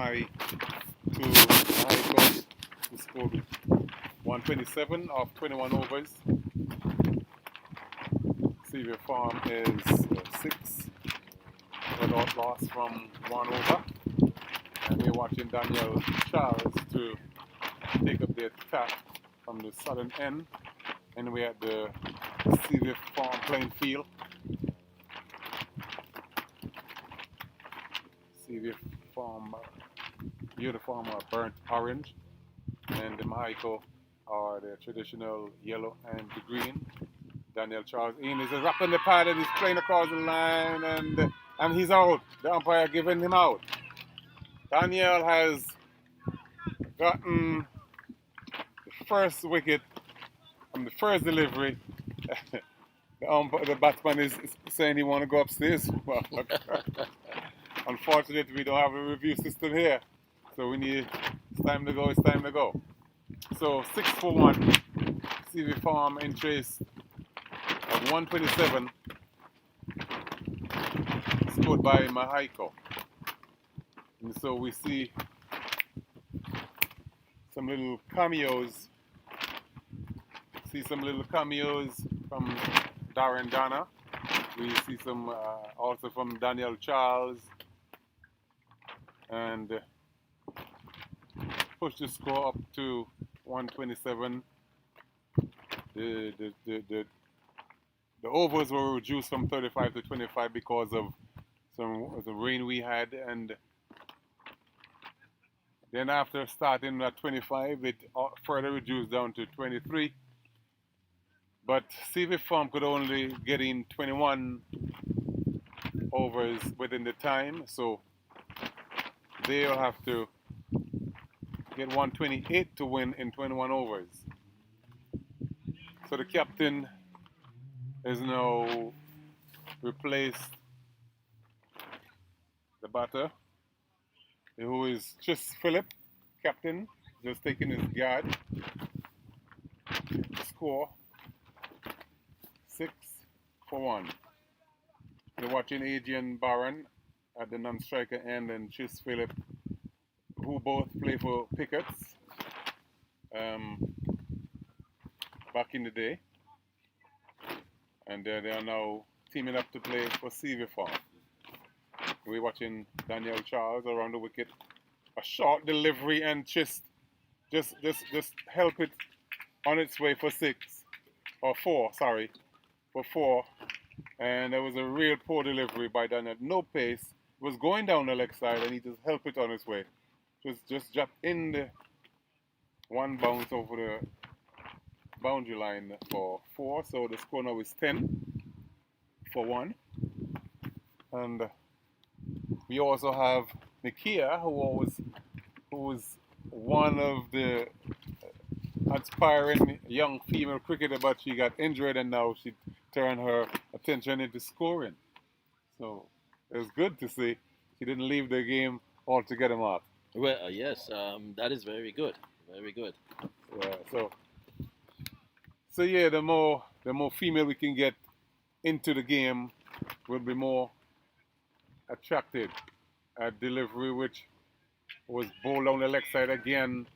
fly to Mahiko, who scored 127 of 21 overs. Seaview Farm is 6 without loss from 1 over. And we're watching Daniel Charles to take up the attack from the southern end. And we're at the Seaview Farm playing field. Seaview Farm uniform are burnt orange, and the Mahiko are the traditional yellow and the green. Daniel Charles Ian is wrapping the pad and he's playing across the line, and he's out. The umpire giving him out. Daniel has gotten the first wicket on the first delivery. The batsman is saying he want to go upstairs. Unfortunately, we don't have a review system here, so we need. It's time to go. It's time to go. So 6 for 1. Seaview Farm in chase of 127, scored by Mahiko. And so we see some little cameos. See some little cameos from Darren Dana. We see some also from Daniel Charles, and push the score up to 127. The overs were reduced from 35 to 25 because of the rain we had, and then after starting at 25, it further reduced down to 23. But Seaview Farm could only get in 21 overs within the time, so they'll have to get 128 to win in 21 overs. So the captain is now replaced the batter, who is Chris Phillip, captain, just taking his guard. Score 6 for 1. You're watching Adrian Barron at the non-striker end and Chris Phillip, who both play for Pickets back in the day, and they are now teaming up to play for Seaview Farm. We're watching Daniel Charles around the wicket, a short delivery, and just help it on its way for 4, and there was a real poor delivery by Daniel. No pace, it was going down the leg side, and he just helped it on its way. Just dropped in the one bounce over the boundary line for 4. So the score now is 10 for 1. And we also have Nikia, who was one of the aspiring young female cricketer, but she got injured and now she turned her attention into scoring. So it was good to see she didn't leave the game altogether, Mark. Well, yes, that is very good. Very good. Yeah, so yeah, the more female we can get into the game, we'll be more attracted. A delivery which was bowled down the leg side again,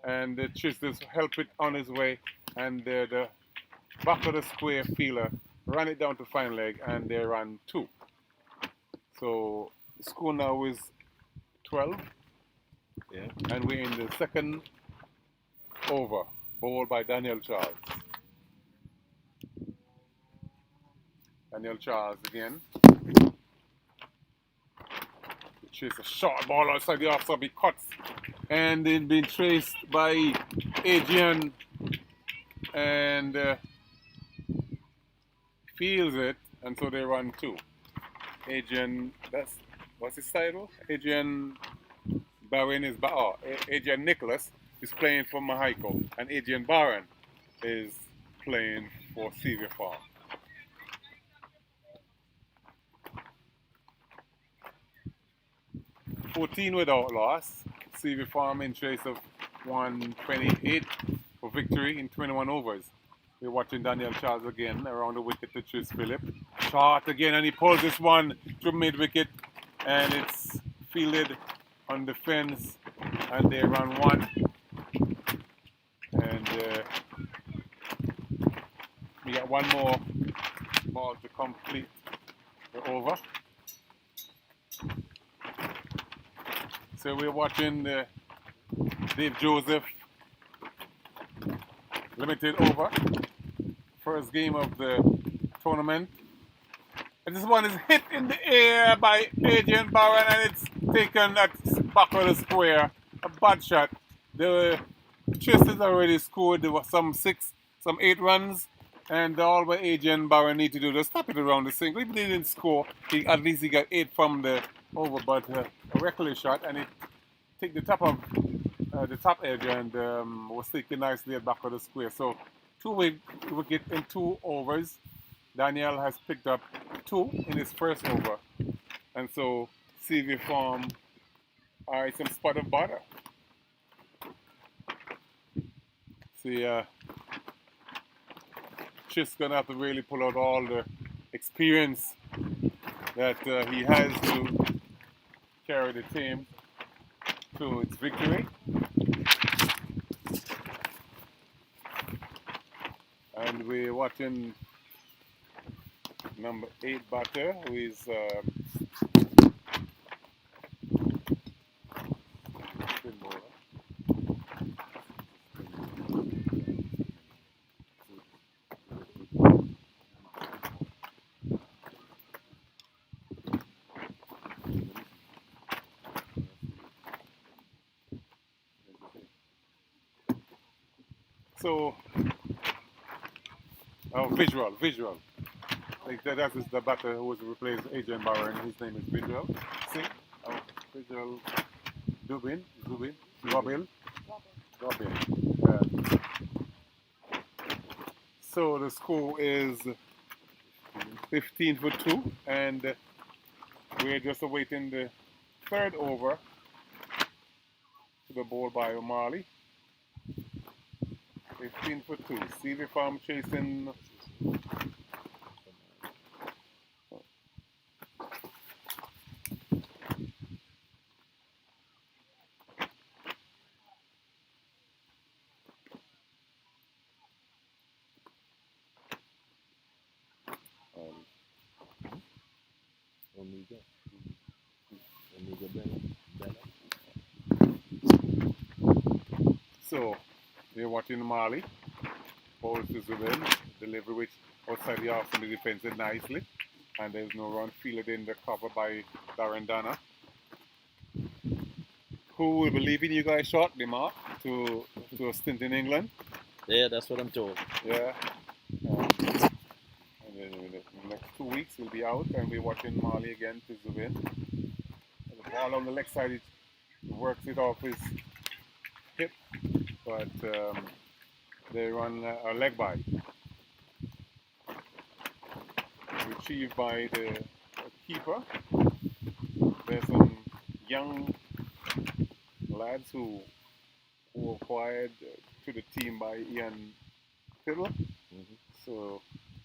and the Chisters helped it on his way, and the back of the square fielder ran it down to fine leg, and they ran 2. So the score now is 12. Yeah. And we're in the second over, bowled by Daniel Charles. Daniel Charles again. Chase a short ball outside the off-stump, he cuts, and then being traced by Adrian, and feels it, and so they run 2. Adrian, what's his title? Adrian Barron is Adrian Nicholas is playing for Mahiko, and Adrian Barron is playing for Seaview Farm. $14 without loss. Seaview Farm in chase of 128 for victory in 21 overs. We're watching Daniel Charles again around the wicket to Chris Phillip. Shot again, and he pulls this one to mid-wicket, and it's fielded on the fence, and they run one. And we got one more ball to complete the over. So we're watching the Dave Joseph limited over, first game of the tournament. And this one is hit in the air by Adrian Barron, and it's taken at back of the square. A bad shot. The Chasers already scored. There were some 8 runs, and all what Adrian Barron need to do is stop it around the single. Even if he didn't score, at least he got 8 from the over, but a reckless shot, and it took the top of the top edge and was taken nicely at back of the square. So 2 wicket in 2 overs. Daniel has picked up 2 in his first over, and so CV Farm are some spot of butter. See, Chis gonna have to really pull out all the experience that he has to carry the team to its victory. And we're watching number 8 batter, who is so visual. Like that is the batter who was replaced Adrian Barron. His name is Visual. See? Visual Robin. So the score is 15 for 2, and we're just awaiting the 3rd over to the ball by O'Malley. 15 for 2. CV Farm chasing. So we're watching O'Malley. Ball to Zubin. Delivery which outside the arc the defense it nicely. And there's no run fielded in the cover by Darren Dana. Who will be leaving you guys shortly, Mark, to a stint in England? Yeah, that's what I'm told. Yeah. And then in the next 2 weeks he'll be out, and we're watching Marley again to Zubin. The ball on the leg side, it works it off his hip, but they run a leg by. Retrieved by the keeper. There's some young lads who were acquired to the team by Ian Fiddle. So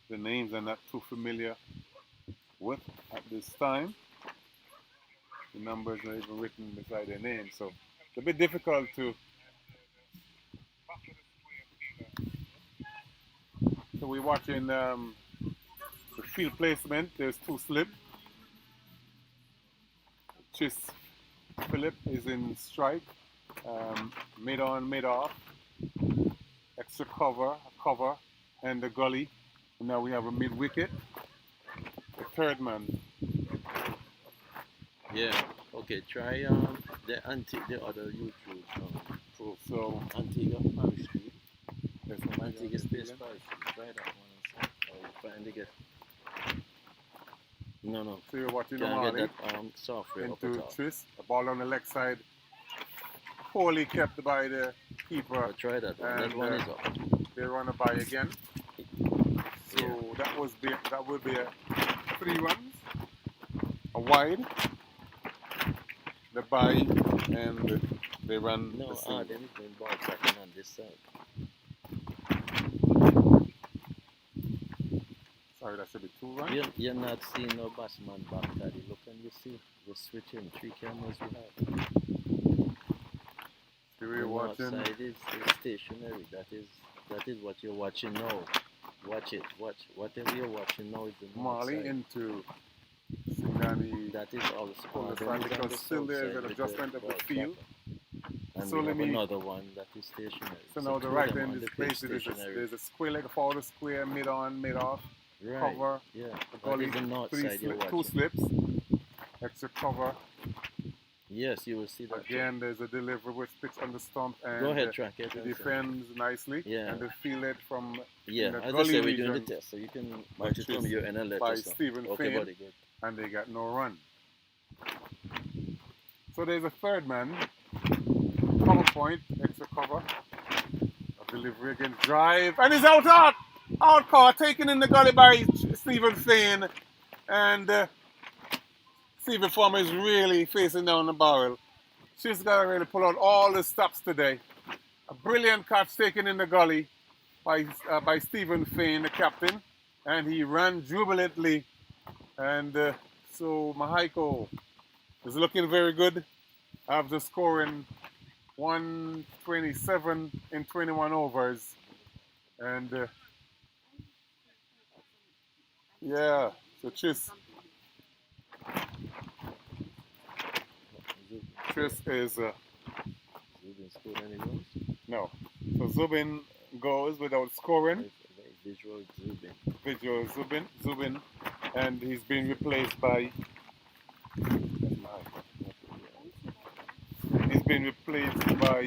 the names are not too familiar with at this time. The numbers are even written beside their names, so it's a bit difficult to. So we're watching the field placement. There's 2 slip. Chis Philip is in strike, mid on, mid off, extra cover, and the gully. And now we have a mid wicket. The 3rd man. Yeah. Okay. Try the other YouTube. So Antigua Parishleague. Antigua Space Parish. Try that one. Or find again. No. So you're watching Can't O'Malley get that software up into at all. Tris. The ball on the leg side, poorly kept by the keeper. I'll try that one. And That one is up. they run a by again. So that would be a 3 runs, a wide, the by, and they run. No, the then it's been ball tracking on this side. Sorry, that should be 2 runs. You're not seeing no batsman back, Daddy. Look and you see. We're switching 3 cameras we have. we're The watching. north side is stationary. That is what you're watching now. Watch it. Watch whatever you're watching now is the north Marley side. into Singani. That is all the On the squad. side because still there's an adjustment of the field. And So we let have me. another one that is stationary. So now the two of right them end on is the pitch placed. stationary. There's a square like a forward square, mid on, mid off, Right. cover, Yeah. the That gully, is the north side you're two watching. slips, extra cover. Yes, you will see that. Again, there's a delivery which pitch on the stump and Go ahead, track it. it defends nicely. Yeah. And they feel it from Yeah, in the as I gully said, we're doing the region test, so you can watch it from your end and let by us know. Stephen Okay, Fane, buddy, good. and they got no run. So there's a third man, cover point, extra cover, a delivery against drive, and he's out caught, taken in the gully by Stephen Fane, and Stephen Farmer is really facing down the barrel. She's got to really pull out all the stops today. A brilliant catch taken in the gully by Stephen Fane, the captain, and he ran jubilantly, and so Mahiko is looking very good after scoring 127 in 21 overs, and yeah, so Tris is Zubin scored any goals? no, so Zubin goes without scoring. Visual Zubin, and he's been replaced by. He's been replaced by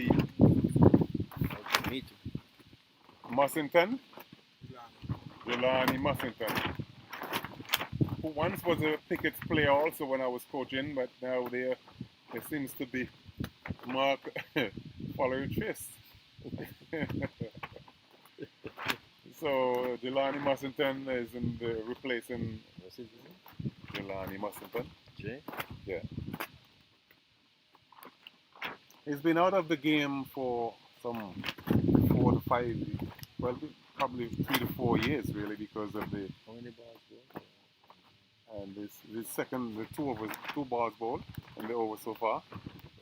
Me too. Mussington, Jelani Mussington, who once was a Pickett's player also when I was coaching, but now there seems to be Mark following Tris. So Jelani Mussington is in the replacing What's his name? Jelani Mussington. Jay? Yeah. He's been out of the game for some 4 to 5, well, probably 3 to 4 years really because of the. How many balls ball? And this second, the two balls ball in the over so far.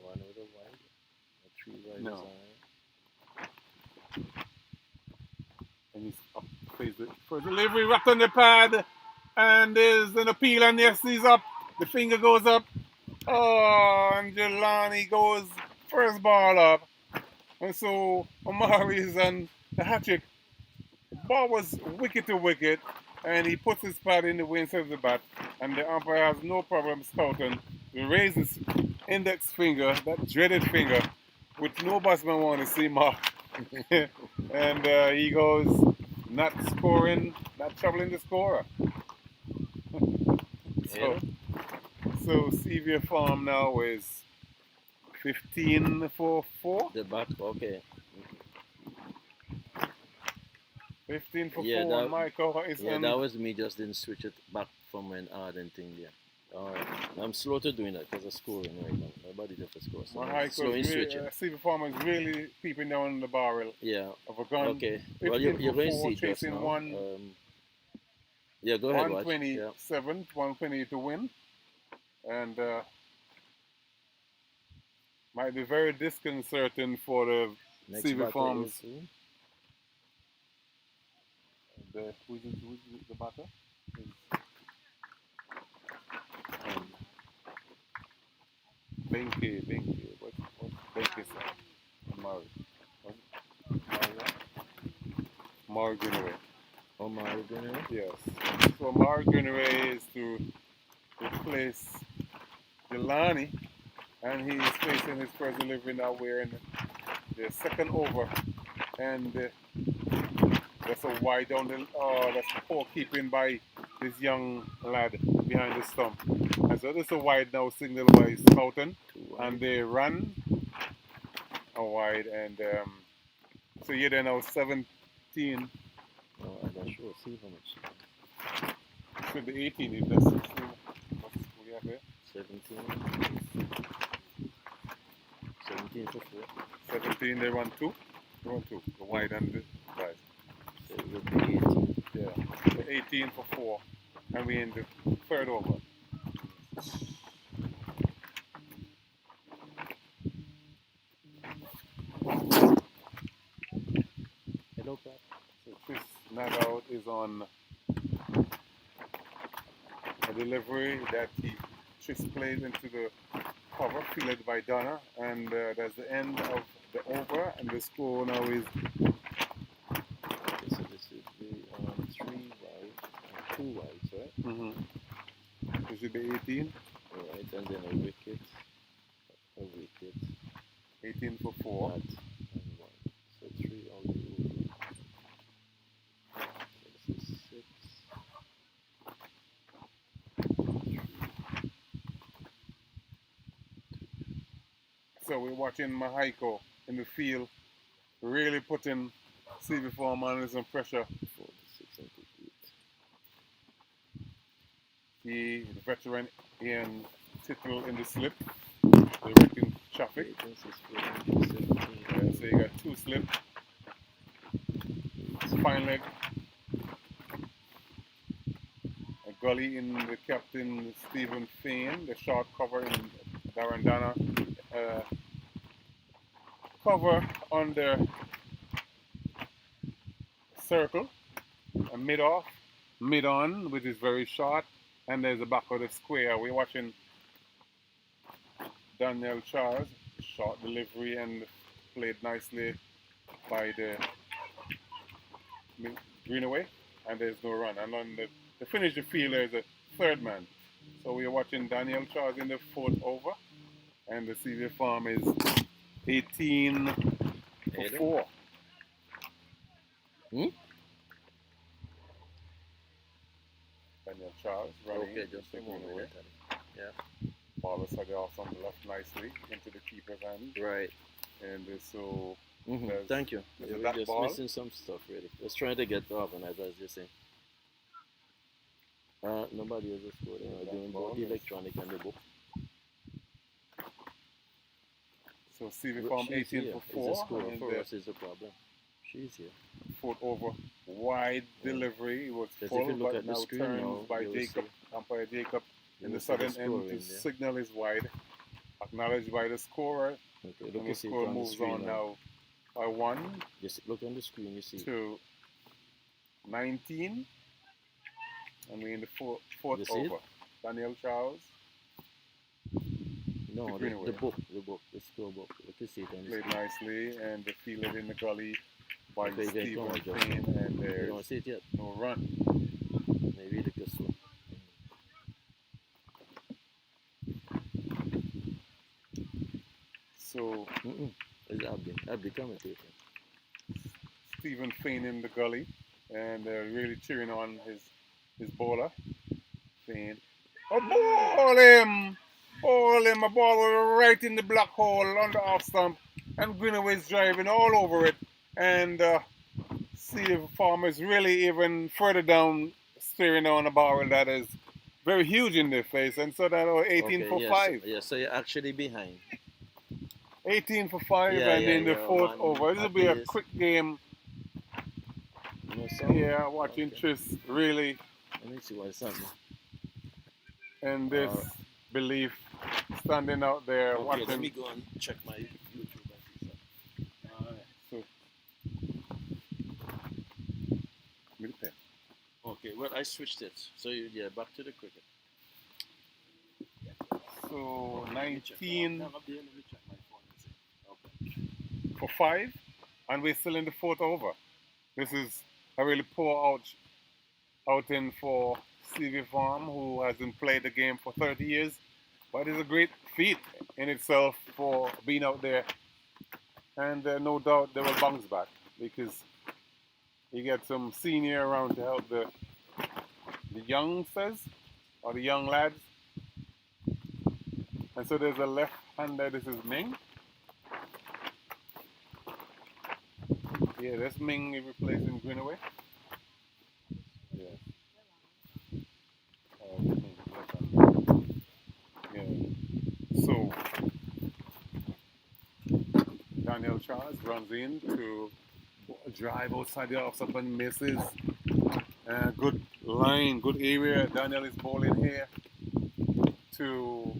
One with a wide, a 3 wide. No. And he's up, plays the first delivery, wrapped on the pad, and there's an appeal, and yes, he's up. The finger goes up. Oh, and Jelani goes first ball up. And so Omari is on the hat trick. Ball was wicket to wicket, and he puts his pad in the way instead of the bat, and the umpire has no problem scouting. He raises his index finger, that dreaded finger, which no batsman want to see mark. And he goes, not scoring, not troubling the scorer. So Sevier Farm now is 15 for 4. The bat, okay. 15 for Yeah, 4. Mahiko is yeah, that was me. Just didn't switch it back from an Arden thing there. Alright, I'm slow to doing that because I'm scoring right now. Nobody does score. So I'm slow in switching. Sevier Farm is really peeping down the barrel Yeah. of a gun. Okay. Well, you're going to see just now. One, yeah, go ahead. 127, yeah. 120 to win, and might be very disconcerting for the Sevier Farms. Who's the batter? Benke. What's Benke's Mari? Mari Greenaway. Oh, Mari Greenaway? Yes. So Mari Greenaway is to replace Jelani, and he's facing his first delivery now. We're in the second over, and that's a wide down the. Oh, that's poor keeping by this young lad behind the stump. And so this is a wide now signal by Stoughton, and they run a wide, and so you're there now 17. Oh, I'm not sure. See how much. Should be 18 if that's 16. What's the school you have there? 17. 17 for 4. 17, they run 2. They run 2. The wide and the right. So it would be 18. Yeah. So 18 for 4. And we in the third over. No problem. So Chris not out is on a delivery that Chris played into the cover, fielded by Donna, and that's the end of the over, and the score now is Okay, so this would be 3 wide, 2 wides, right? this should be 18. Alright, and then a wicket, 18 for 4. that, and 1. So 3 on the over. So this is 6. So we're watching Mahiko in the field, really putting CV Farm under some pressure. 4 to 6 and 8. The veteran Ian Tittle in the slip, directing traffic. 8 and 6, 4 and 17. So you got 2 slip, fine leg, a gully in the captain Stephen Fain, the short cover in Darren Dana, cover on the circle, a mid off, mid on, which is very short, and there's the back of the square. We're watching Daniel Charles, short delivery and played nicely by the Greenaway, and there's no run. And on the finish the field, there's a third man. So we're watching Daniel Charles in the 4th over, and the CV Farm is 18 for 4. Daniel Charles running. Okay, just a moment. Yeah. Ball was headed off on the left nicely into the keeper's hand. Right. And so thank you. there's We're that just ball. missing some stuff really. Just trying to get organized as you're saying. Nobody has a score. They're doing both the electronic and the book. So CV Farm 18 for 4. Is the score and for us is the problem. She's here. 4th over, wide delivery. It was Because full, if you look but at the now screen turns now, by you'll Jacob, umpire Jacob, in the You'll see the southern score end to in there. signal is wide. Acknowledged by the scorer. Okay, And look, the you see it score on the moves screen on now by 1 Just look on the screen, you see it. to 19. And we're in the 4th You see it? over. Daniel Charles No, the the Greenaway. book, the score book. Look, you see it on the played screen. nicely, and the fielded in the gully by Okay, then Stephen come on, Joe. Payne, and You there's don't see it yet? no run. Maybe look this one. So It's Abdi commentating. Stephen Fain in the gully, and really cheering on his bowler. Fain. Oh, ball him, a ball right in the black hole on the off stump, and Greenaway's driving all over it, and CV Farm is really even further down, staring down a barrel that is very huge in their face, and so that 18 for 5. Yeah, so you're actually behind. 18 for 5, Yeah, and in the yeah, 4th man, over. This will at be a least. quick game. No sound? Yeah, watching Okay. Tris really Let me see what's happening. in this belief, standing out there Okay, watching. let me go and check my YouTube and see something. Alright. So, give me the pen. Okay, well, I switched it. So, yeah, back to the cricket. So, Let me check. 19 No, not there. Let me check my phone and see. Okay. for 5, and we're still in the 4th over. This is a really poor outing for CV Farm, who hasn't played the game for 30 years, but it's a great feat in itself for being out there, and no doubt they will bounce back because you get some senior around to help the youngsters or the young lads. And so there's a left-hander. This is Ming. Yeah, that's Ming replacing Greenaway. Yeah. Ming, left-hander. Yeah. So Daniel Charles runs in to drive outside the off-stump and misses. Good line, good area. Daniel is bowling here to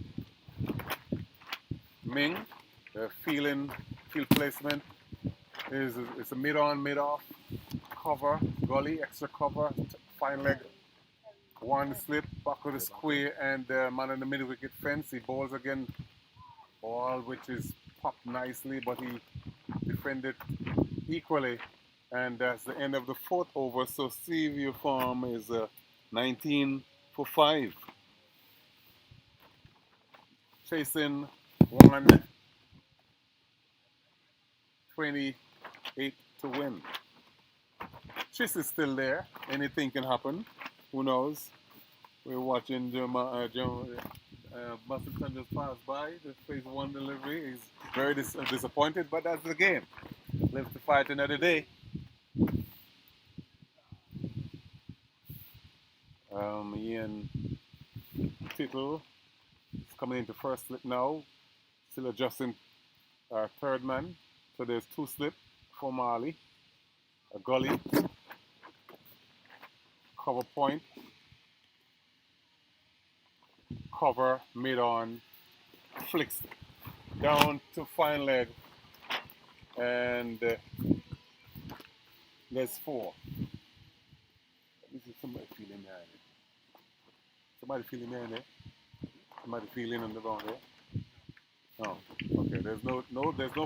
Ming. Field placement It's a mid-on, mid-off cover, gully, extra cover, fine leg, one slip, back of the square, and man in the middle wicket fence. He bowls again, ball which is popped nicely, but he defended equally. And that's the end of the fourth over. So Seaview Farm is 19 for 5. Chasing 128 to win. Chis is still there. Anything can happen. Who knows? We're watching Buster just pass by. The phase 1 delivery. He's very disappointed, but that's the game. Live to fight another day. Ian Tittle is coming into first slip now. Still adjusting third man. So there's 2 slip for Marley. A gully. Cover point. Cover mid-on. Flicks down to fine leg. And there's 4. This is somebody feeling there. Somebody feeling there. Somebody feeling on the ground there. No. Okay. There's no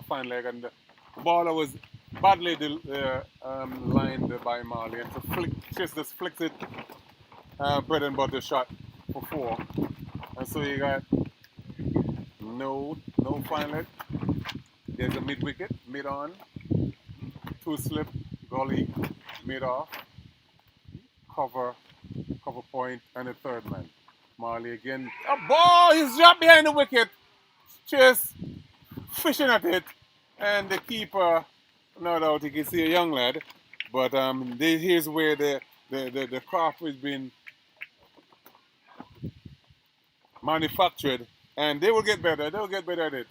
fine leg, and the baller was badly lined by Marley, and so Chis just flicks it, bread and butter shot for 4, and so you got no fine leg. There's a mid wicket, mid on, 2 slip, gully, mid off, cover point, and a third man. Marley again. A ball! He's dropped behind the wicket. Just fishing at it. And the keeper, no doubt you can see a young lad. But here's where the craft has been manufactured. And they will get better. They'll get better at it.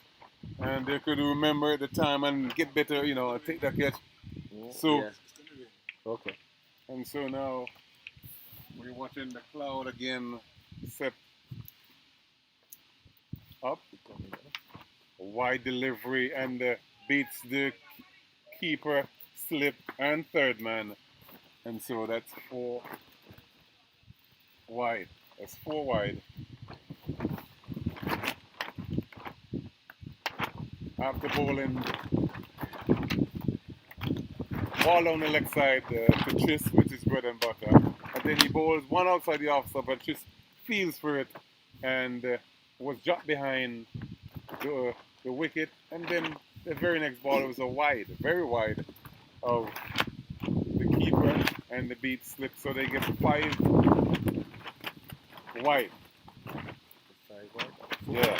And they could remember at the time and get better, take that catch. So, yeah. Okay. And so now we're watching the cloud again set up. A wide delivery and beats the keeper, slip, and third man. And so that's 4 wide. That's 4 wide. After bowling, ball on the leg side to Chis, which is bread and butter. And then he bowls one outside the off side, but Chis feels for it and was dropped behind the wicket. And then the very next ball was a wide, very wide of the keeper, and the beat slipped. So they get 5 wide. 5 wide? Yeah.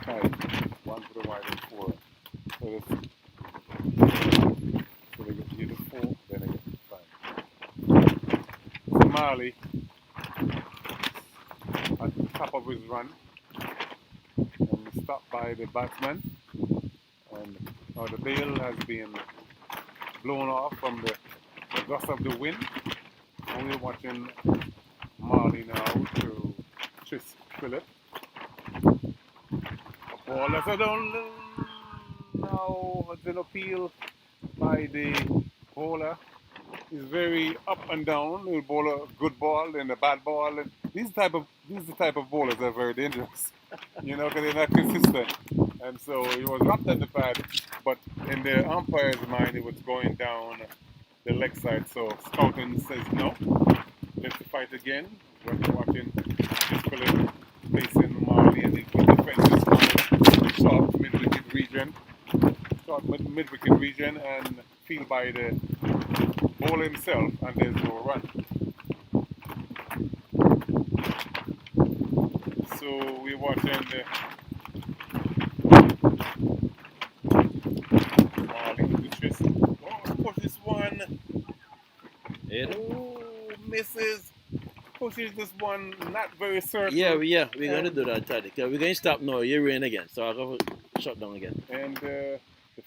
5. 1 for the wide and 4. So they get the 4, then they get 5. So Marley, at the top of his run, and stopped by the batsman, and the bail has been blown off from the gust of the wind. And we're watching Marley now to Tris Phillip. Ball that's a down now. It's an appeal by the bowler. He's very up and down. He'll bowl a good ball and a bad ball. And these type of bowlers are very dangerous, because they're not consistent. And so he was wrapped at the pad, but in the umpire's mind, it was going down the leg side. So scouting says no. Let's fight again. We're watching this Phillip facing Marley, and the defense is short mid-wicket region, and field by the bowler himself, and there's no run. So we're watching the Marley with the twist. Oh, push this one. Oh, misses. Pushes this one, not very certain. Yeah, we're going to do that, Taddy. We're going to stop now. You're rain again, so I'll go shut down again. And the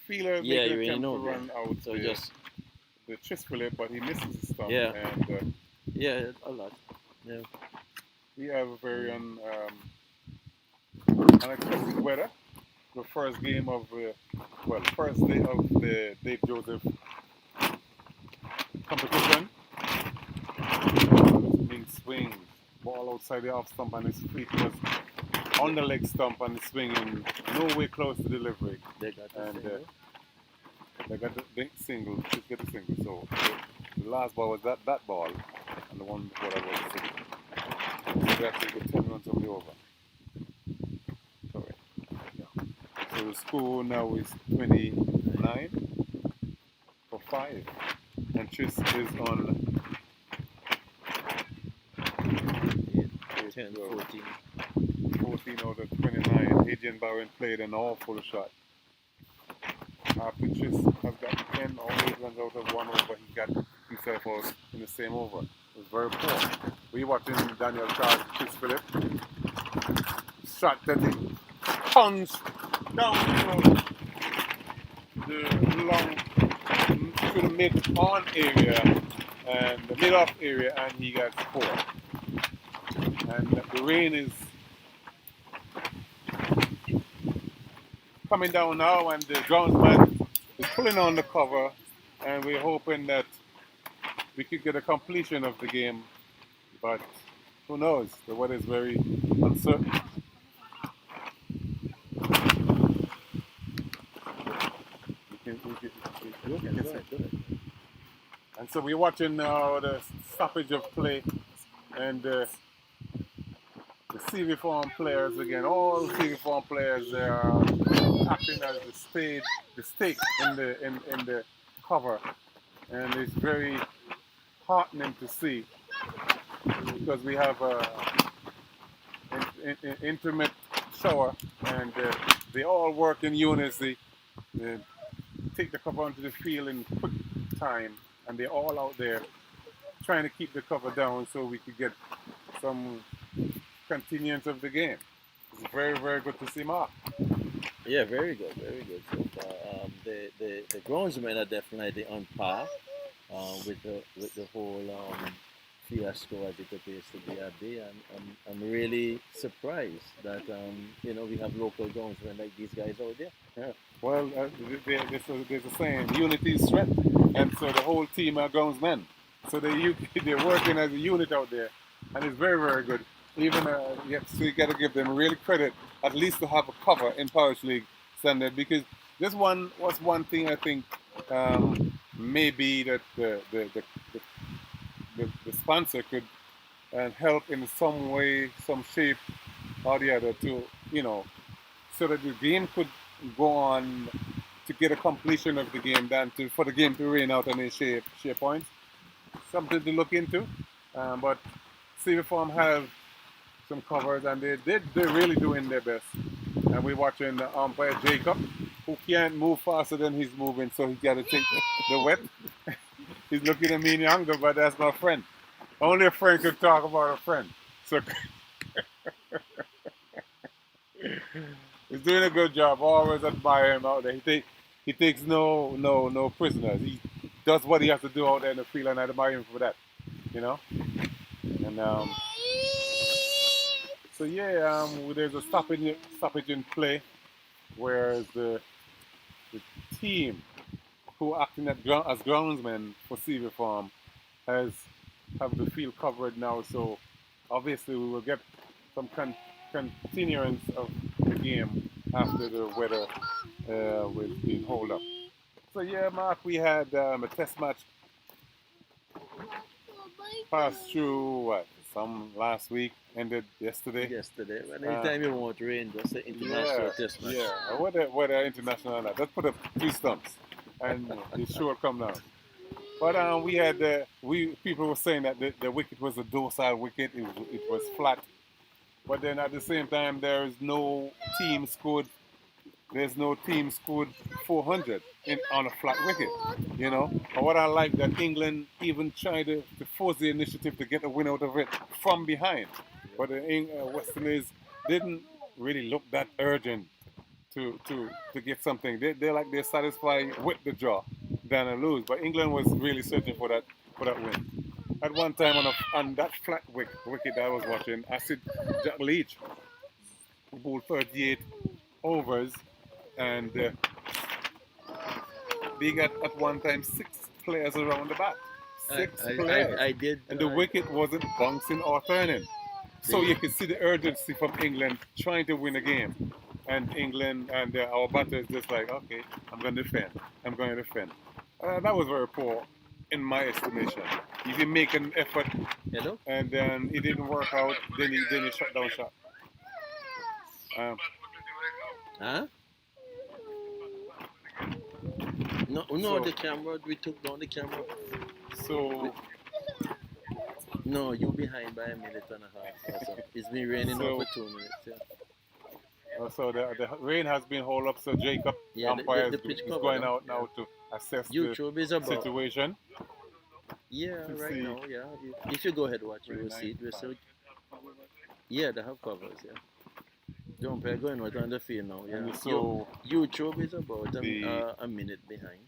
feeler you attempt really know, to run out so the Chis Phillip, but he misses the stump. Yeah. And a lot. Yeah. we have a very unexpected weather. the first game of first day of the Dave Joseph competition. Big swing, ball outside the off stump, and his feet was on the leg stump and swinging nowhere close to delivery. They got the And single. they got the single, just get the single. So the last ball was that ball, and the one before that was the single. So they actually get 10 runs on the over. Correct. Yeah. So the score now is 29 for 5. And Chris is on 10, 14. 14 out of 29. Adrian Barron played an awful shot. After Chris has got 10 or 8 runs out of 1 over, he got himself out in the same over. It was very poor. We watching Daniel Charles, Chris Phillip. Shot that he punched down the long to the mid-on area and the mid-off area, and he got 4. And the rain is coming down now, and the groundsman is pulling on the cover, and we're hoping that we could get a completion of the game, but who knows? The weather is very uncertain. We can see. And so we're watching now the stoppage of play, and the CV form players again. All CV form players are acting as the stake in the cover, and it's very heartening to see because we have a intimate shower, and they all work in unison. They take the cover onto the field in quick time, and they're all out there trying to keep the cover down so we could get some continuance of the game. It's very, very good to see, Mark. Yeah, very good, very good. So the groundsmen are definitely on par with the whole fiasco as it appears to be at day, and I'm really surprised that we have local groundsmen like these guys out there. Yeah. Well, there's a saying, unity is strength, and so the whole team are groundsmen. So they're working as a unit out there, and it's very, very good. Even so you got to give them really credit, at least to have a cover in Parish League standard, because this one was one thing I think maybe that the sponsor could help in some way, some shape or the other to so that the game could go on to get a completion of the game than for the game to rain out any share points. Something to look into, but CV Farm have some covers, and they're really doing their best. And we're watching the umpire Jacob, who can't move faster than he's moving, so he's got to take the wet. He's looking at me in anger, but that's my friend. Only a friend could talk about a friend. So he's doing a good job. Always admire him out there. He takes no prisoners. He does what he has to do out there in the field, and I admire him for that. And so yeah, there's a stoppage in play, whereas the team who acting as groundsmen for CV Farm have the field covered now. So obviously we will get some continuance of the game after the weather was being held up. So yeah, Mark, we had a test match passed through some last week, ended yesterday. But anytime you want rain, just say international test match. Yeah, whether international or not, just put up 2 stumps, and it sure come down. But we had people were saying that the wicket was a docile wicket. It was flat, but then at the same time there is no team scored. There's no team scored 400 on a flat wicket, And what I like that England even tried to force the initiative to get a win out of it from behind. But the West Indies didn't really look that urgent to get something. They're satisfied with the draw than a lose. But England was really searching for that win. At one time on that flat wicket that I was watching, I said Jack Leach, who bowled 38 overs, and they got at one time 6 players around the bat. Six players. I did. And the wicket wasn't bouncing or turning. So you could see the urgency from England trying to win a game. And England and our batters just like, okay, I'm going to defend. I'm going to defend. That was very poor in my estimation. If you make an effort Hello? and then it didn't work out, then you shut down shot. Huh? No, So- the camera. We took down the camera. So No, you behind by a minute and a half. Or so. It's been raining So- over 2 minutes. Yeah. so the rain has been hold up. So Jacob, Yeah, umpire, the pitch is cover, going no? out now to assess YouTube is the about. situation. Yeah, to right see. now, yeah. If you go ahead watch, you will Very see it. nice. We're still, yeah, they have covers, yeah. The umpire going out on the field now, yeah. And so YouTube is about the- a minute behind.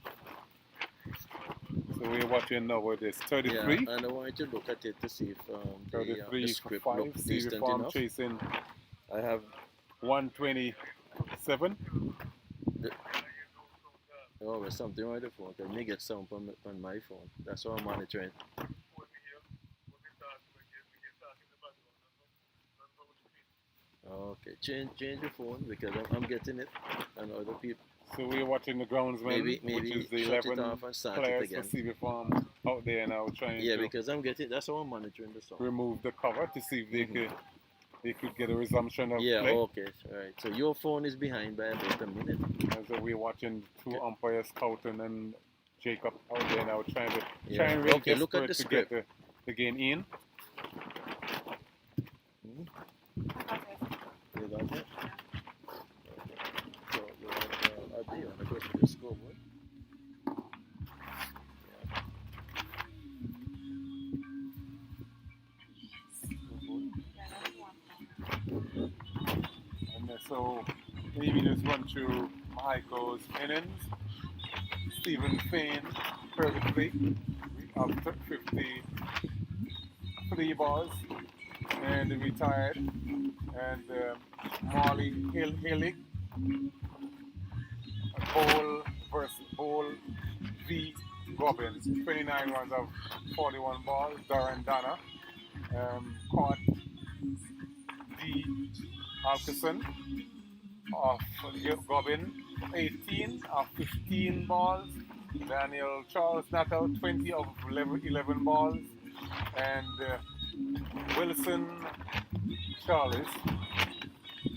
So we're watching now with this 33. Yeah, and I want you to look at it to see if the 33 for script 5. looks See the decent farm enough. chasing I have 127. oh, there's something on the phone. Let me get some on my phone. That's what I'm monitoring. Okay, change your phone because I'm getting it, and other people So we're watching the groundsman, maybe which is the shut it 11 off and start it players for again. CV Farm out there now trying Yeah, to because I'm getting. That's how I'm monitoring the song. remove the cover to see if they could get a resumption of Yeah, play. okay, right. So your phone is behind by about a minute. And so we're watching two Okay. umpires, Houghton and Jacob, out there now trying to Yeah. trying really Okay, look at desperate the to get the game in. You got it? So I'll be on the go to the scoreboard. And so maybe just run through Mahiko's innings. Stephen Fain, perfectly, after 53 balls, and retired. And Marley Hillig, Bowl versus Bowl v. Gobbins, 29 runs of 41 balls. Darren Dana caught D. Alkerson of Gobbin, 18 of 15 balls. Daniel Charles Natal, 20 of 11 balls. And Wilson Charles,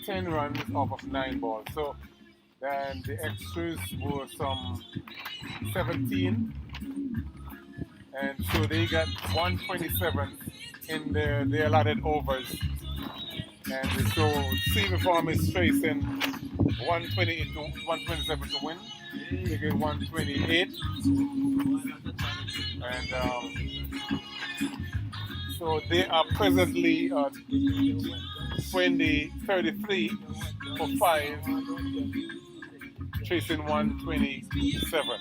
10 runs off of 9 balls. So then the extras were some 17. And so they got 127 in the allotted overs. And so CV Farm is tracing 128 to 127 to win. They get 128. And so they are presently at 33 for 5, chasing 127.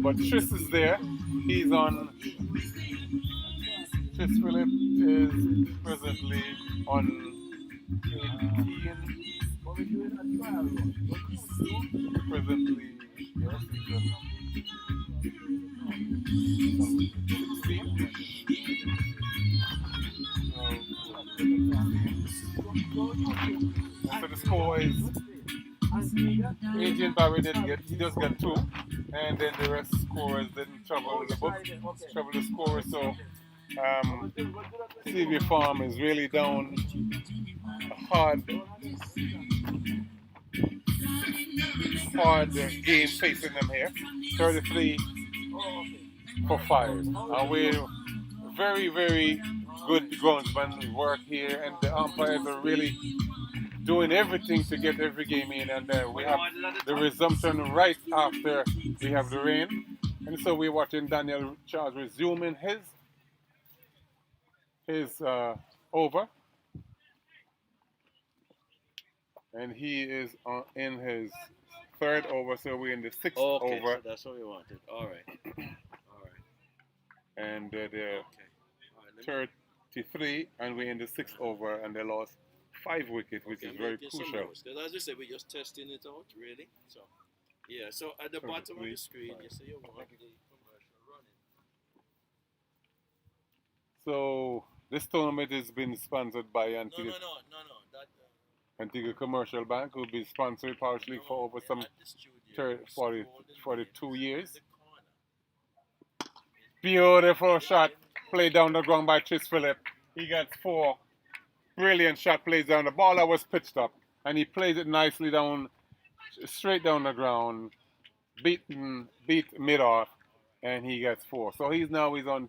But Tris is there. He's on. Tris Phillip is presently on 18. Presently, yes, he's on 16. So the score is Adrian Barry he just got 2, and then the rest scorers didn't trouble the book, trouble the scorers. So CV Farm is really down a hard game facing them here. 33 for 5. And we're very, very good groundsman work here, and the umpires are really doing everything to get every game in, and we have the resumption right after we have the rain. And so we're watching Daniel Charles resuming his over, and he is in his 3rd over, so we're in the 6th Okay, over. so that's what we wanted. All right. And the Okay. All right, let me- 33, and we're in the 6th over, and they lost 5 wickets, which is very make this a crucial. nose. Because as I said, we're just testing it out, really. So, yeah. So at the bottom of the screen, you see you want the commercial running. So this tournament has been sponsored by No. Antigua, That. Antigua Commercial Bank, who will be sponsoring Parish League for over some at the studio, 42 years. the corner. Beautiful shot played down the ground by Tris Phillip. He gets 4. Brilliant shot plays down. The ball that was pitched up, and he plays it nicely down, straight down the ground, beat mid off, and he gets 4. So he's on.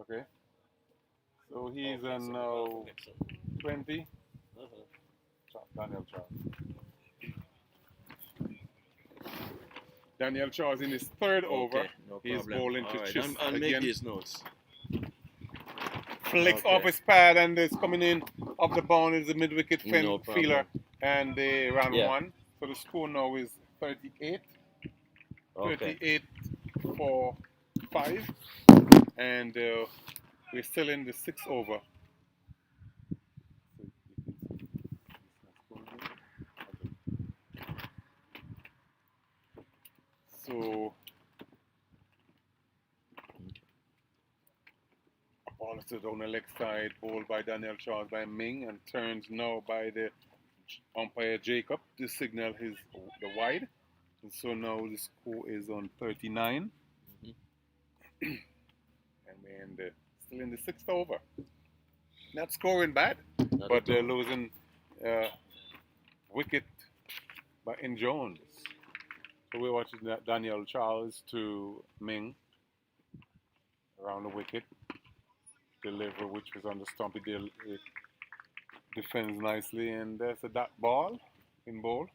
Okay. So he's on now 20. Daniel Charles. Daniel Charles in his 3rd over. No He's problem. bowling to All right, Chis I'll make again. these notes. Flicks Okay. off his pad and is coming in off the bound is the mid wicket No fielder, problem. and they ran Yeah. 1. So the score now is 38. Okay. 38 for 5, and we're still in the 6th over. So a ball is down the leg side, bowled by Daniel Charles by Ming, and turns now by the umpire Jacob to signal the wide. And so now the score is on 39. And we're still in the 6th over. Not scoring bad, but they're losing wicket by in Jones. So we're watching Daniel Charles to Ming around the wicket. Deliver, which was on the stump. It defends nicely, and there's a dot ball in bowl.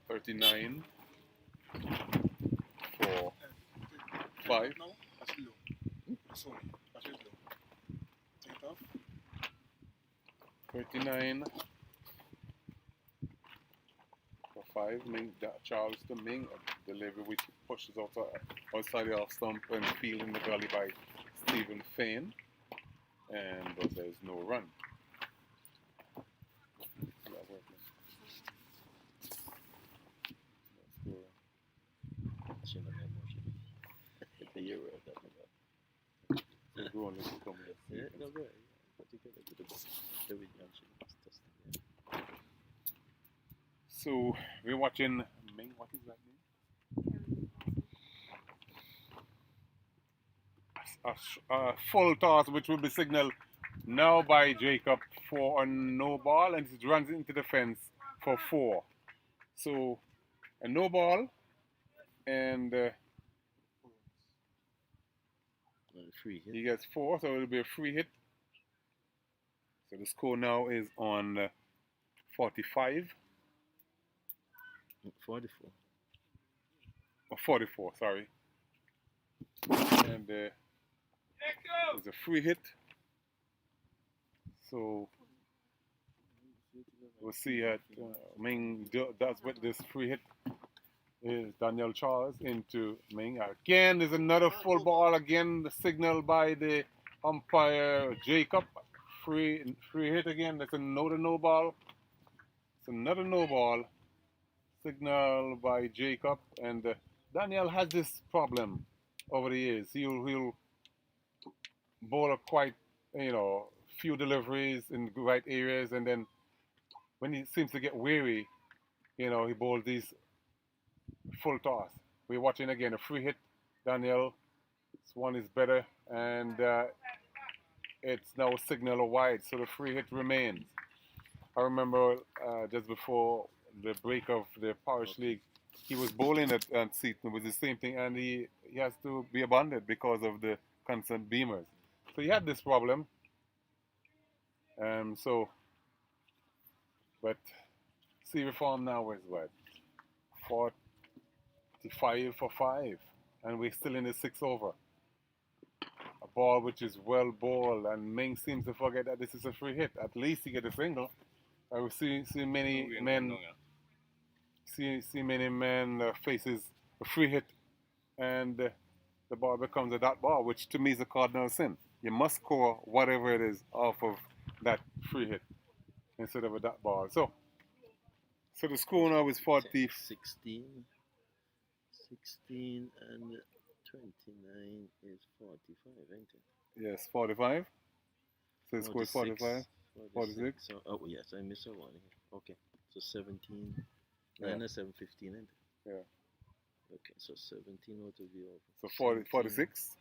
39 for 5. No, that's low. Sorry, that is low. Take it off. 39 for 5. Ming, Charles to Ming, a delivery which pushes outside the off stump and field in the gully by Stephen Fain, but there's no run. So we're watching Ming. What is that name? A full toss, which will be signaled now by Jacob for a no ball, and it runs into the fence for 4. So a no ball, and free hit. he gets 4, so it'll be a free hit. So the score now is on 45. 44. Or 44, sorry. And there's a free hit. So we'll see that Ming does with this free hit. Is Daniel Charles into Ming. Again, there's another full ball. Again, the signal by the umpire Jacob. Free hit again. That's another no ball. It's another no ball. Signal by Jacob. And Daniel has this problem over the years. He'll bowl quite, few deliveries in the right areas, and then when he seems to get weary, he bowls these full toss. We're watching again a free hit. Daniel, this one is better, and it's now signal wide, so the free hit remains. I remember just before the break of the Parish League, he was bowling at Seaton with the same thing, and he has to be abandoned because of the constant beamers. So he had this problem. But CV form now is what? 45 for 5, and we're still in the 6th over. A ball which is well bowled, and Ming seems to forget that this is a free hit. At least he get a single. I will see many men. See many men faces a free hit and the ball becomes a dot ball, which to me is a cardinal sin. You must score whatever it is off of that free hit instead of a dot ball. So the score now is 40. 16, 16 and 29 is 45, ain't it? Yes, 45. So the score is 45. 46. So, oh yes, I missed a one here. Okay, so 17. Yeah. 9 and 7, 15, ain't it? Yeah. Okay, so 17 out of the over. So 40, 46.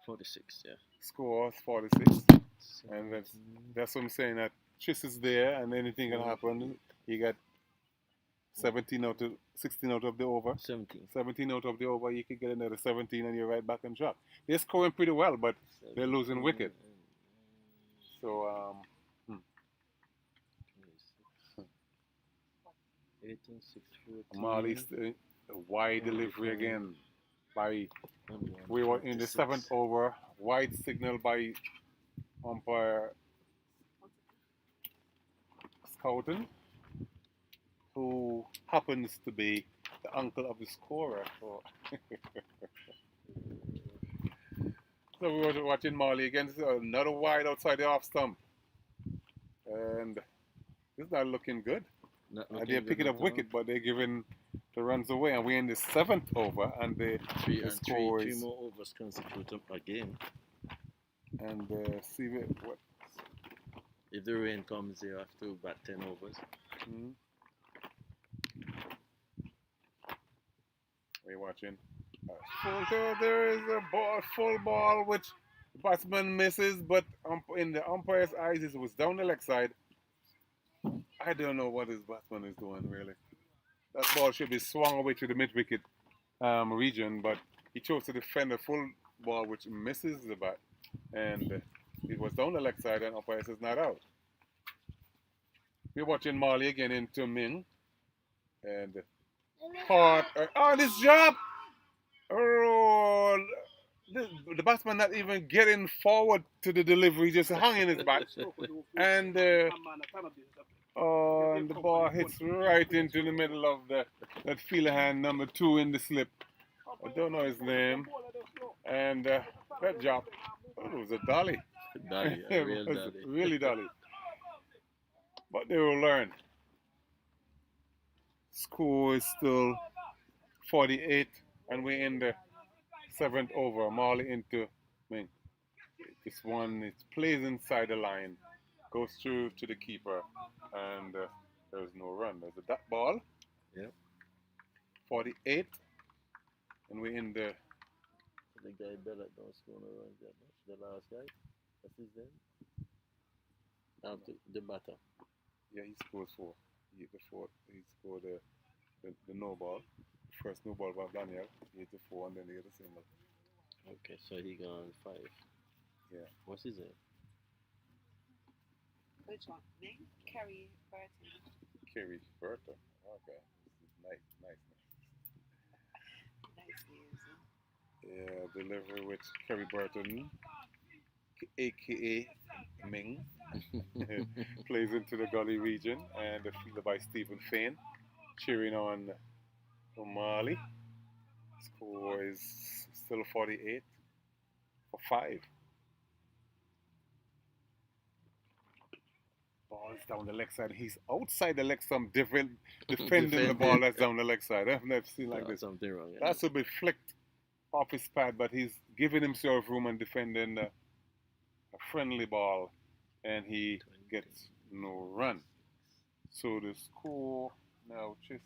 46, yeah. Score is 46. And 17. that's what I'm saying, that Chis is there and anything can happen. You got 17 out of 16 out of the over. 17. 17 out of the over, you could get another 17 and you're right back on track. They're scoring pretty well, but they're losing wicket. So, 18, 6, 14. Marley's a wide delivery again by, we were in the 7th over, wide signal by umpire Scouten, who happens to be the uncle of the scorer. So, so we were watching Marley against another wide outside the off stump. And it's not looking good. They're picking up wicket, but they're giving the runs away. And we're in the 7th over, and the score three is... more overs constitute a game. And see what... If the rain comes, they have to bat 10 overs. Mm-hmm. We're watching. There is a ball, full ball, which the batsman misses, but in the umpire's eyes, it was down the leg side. I don't know what his batsman is doing, really. That ball should be swung away to the mid-wicket region, but he chose to defend a full ball, which misses the bat. And it was down the leg side, and umpire says not out. We're watching Marley again into Ming. And caught. Oh, this job! Oh, the batsman not even getting forward to the delivery, just hanging his back. And the ball hits right into the middle of that fielder hand number 2 in the slip. I don't know his name. And that job, it was a dolly. Dolly, a real dolly. Really dolly. But they will learn. Score is still 48, and we're in the 7th over. Marley into Ming. This one, it plays inside the line, goes through to the keeper, and there's no run. There's a dot ball. Yep. 48, and we're in the... The guy better don't score no runs yet, no? The last guy? What's his name? The batter. Yeah, he scores 4. He scored the no ball. First no ball by Daniel. He hit the 4 and then he hit the single. Okay, so he gone 5. Yeah. What's his name? Which one? Ming? Kerry Burton. Kerry Burton. Okay. Nice. Nice names, huh? Yeah, delivery with Kerry Burton, aka Ming, plays into the gully region, and the fielder by Stephen Fain, cheering on Marley. Score is still 48 for 5. Ball is down the leg side. He's outside the leg side, defending the ball that's down the leg side. I've never seen like this. Something wrong. Yeah. That's a bit flicked off his pad, but he's giving himself room and defending a friendly ball, and he gets no run. So the score now, Chis.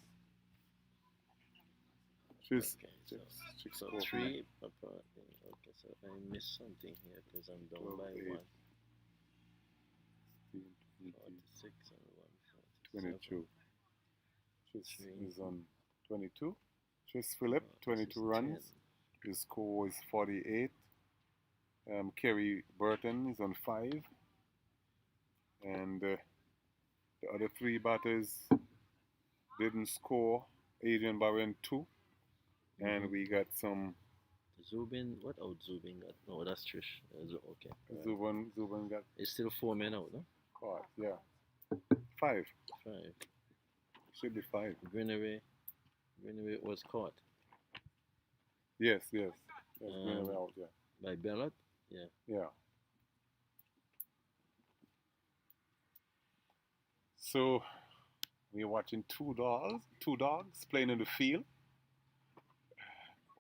So 3. Okay, so I missed something here because I'm down by 1. 46 and 22. Chis is on 22. Chis Phillip, 22 runs. 10. His score is 48. Kerry Burton is on 5. And the other 3 batters didn't score. Adrian Barron 2. And we got some... Zubin, what out Zubin got? No, that's Trish. Okay. Zubin got... It's still 4 men out, no? Caught, yeah. 5. Should be 5. Greenaway was caught. Yes. Greenaway out. Yeah. by Bellot. Yeah. Yeah. So we're watching two dogs playing in the field.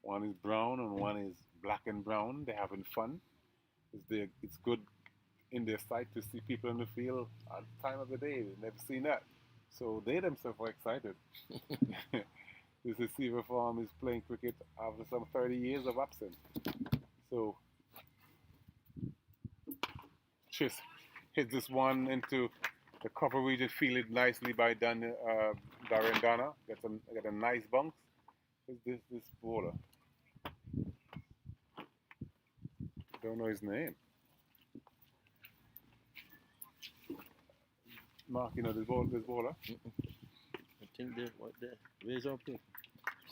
One is brown and one is black and brown. They're having fun. It's good in their sight to see people in the field at the time of the day. They've never seen that. So they themselves are excited. This receiver farm is playing cricket after some 30 years of absence. So Chis hits this one into the cover region, fielded nicely by Darren Dana. Got a nice bounce. Who's this bowler? Don't know his name. Mark, you know this bowler? I think where's our pick?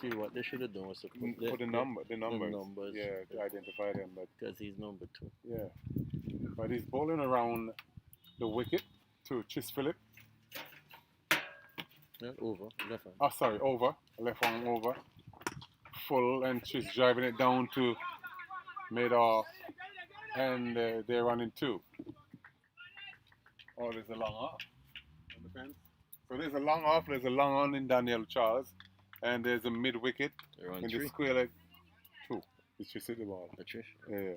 See what they should have done was to Put the numbers. numbers. Yeah, to identify them. But because he's number 2. yeah, but he's bowling around the wicket to Chis Phillip. Not over, left hand. Oh, sorry, over. Left arm over. Full, and Chis driving it down to mid-off. And they're running 2. Oh, there's a long off on the fence. So there's a long off, there's a long on in Daniel Charles. And there's a mid-wicket They're on in 3. the square leg. 2. It's just hit the ball. Patricia. Yeah.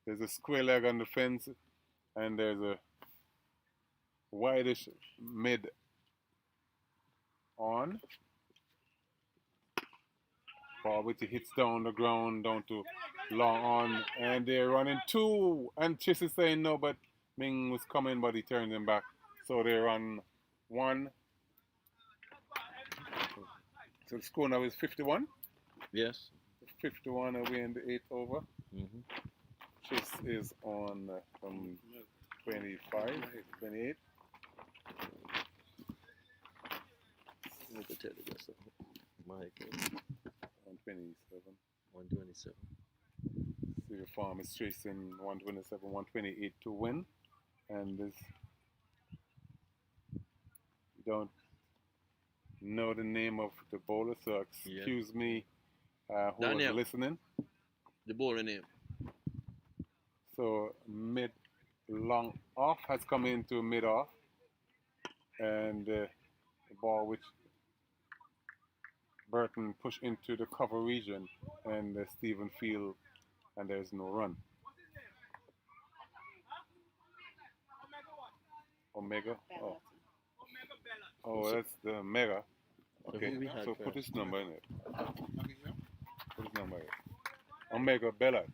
There's a square leg on the fence, and there's a wideish mid on. Ball which hits down the ground, down to long on, and they're running 2. And Chis is saying no, but Ming was coming, but he turned him back. So they're on 1. So the score now is 51. Yes. 51 away in the 8th over. Mm-hmm. Chis is on 25, 28. Let me tell you this. Mahiko, On 27. 127. See the farm is chasing 127, 128 to win. And this, you don't know the name of the bowler, so excuse me who Daniel. was listening. The bowler name. So mid long off has come into mid off, and the ball which Burton pushed into the cover region, and Stephen field, and there's no run. Omega. Bella. Oh, that's the mega. So Okay, who we had so put first? this number in it. Okay, yeah. Put this number in it. Omega Bellat.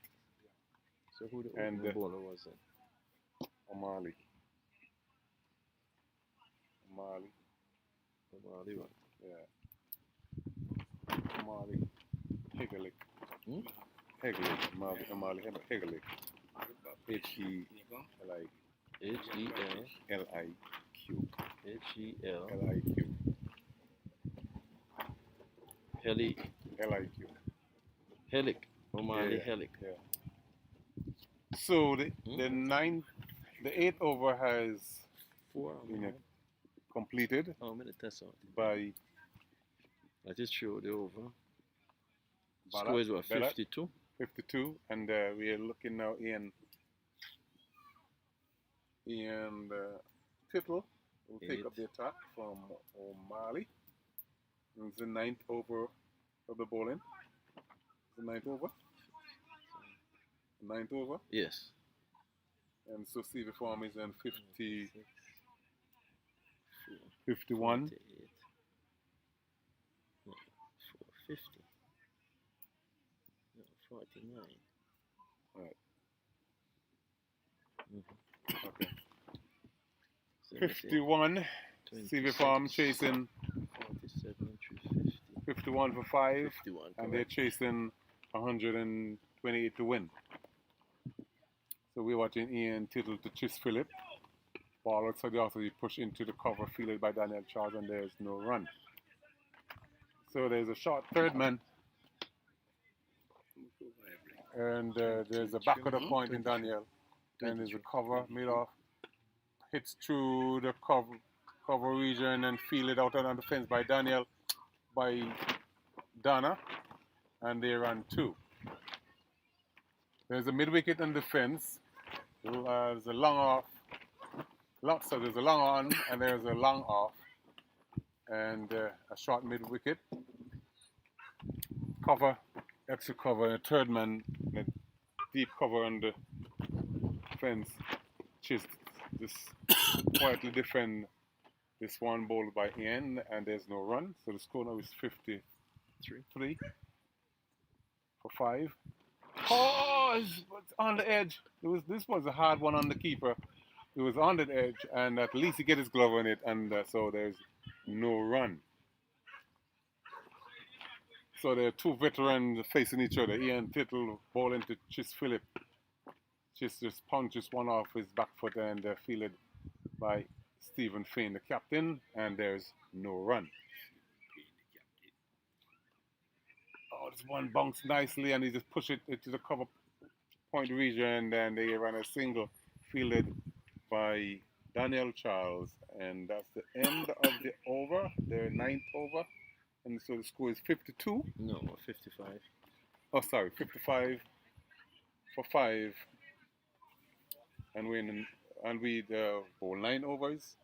So who the And opening bowler was it? O'Malley. O'Malley. O'Malley one. Yeah. O'Malley. Hegelick. Hmm? Hegelick. O'Malley Hegelick. H-E-L-I. H-E-L. L-I-Q. H-E-L. L-I-Q. Helic. L-I-Q. Helic. O'Malley Yeah. Helic. Yeah. So the 8th over has 4. completed How many tests on? by I just showed the over. Ballot, Score is what, Ballot. 52? 52, and we are looking now in Tittle will take up the attack from O'Malley. It's the 9th over of the bowling. The 9th over. The 9th over. Yes. And so see the form is in 50, 6, 51. 48. No, 450. No, 49. Right. Mm-hmm. Okay. So let me see. 51. CV Farm chasing 47, 350. 51 for 5. 51, And they're correct. chasing 128 to win. So we're watching Ian Tittle to Chis Phillip. Ball outside the outside, he pushed into the cover, fielded by Daniel Charles, and there's no run. So there's a short third man, and there's a back of the point in Daniel, and there's a cover mid off, hits through the cover region and fielded out on the fence by Daniel, by Dana, and they run 2. There's a mid wicket on the fence. There's a long off. So there's a long on and there's a long off. And a short mid wicket. Cover, extra cover, a third man, a deep cover on the fence. Just quietly defend this one bowled by Ian, and there's no run. So the score now is 53 for 5. Oh, it's on the edge. This was a hard one on the keeper. It was on the edge, and at least he get his glove on it, and so there's no run. So there are two veterans facing each other. Ian Tittle bowling to Chis Phillip. Chis just punches one off his back foot and fielded by Stephen Fane, the captain, and there's no run. Oh, this one bounced nicely, and he just pushed it into the cover point region, and then they ran a single fielded by Daniel Charles, and that's the end of the over, the 9th over, and so the score is 52. No, 55. Oh, sorry, 55 for 5, and we bowl 9 overs.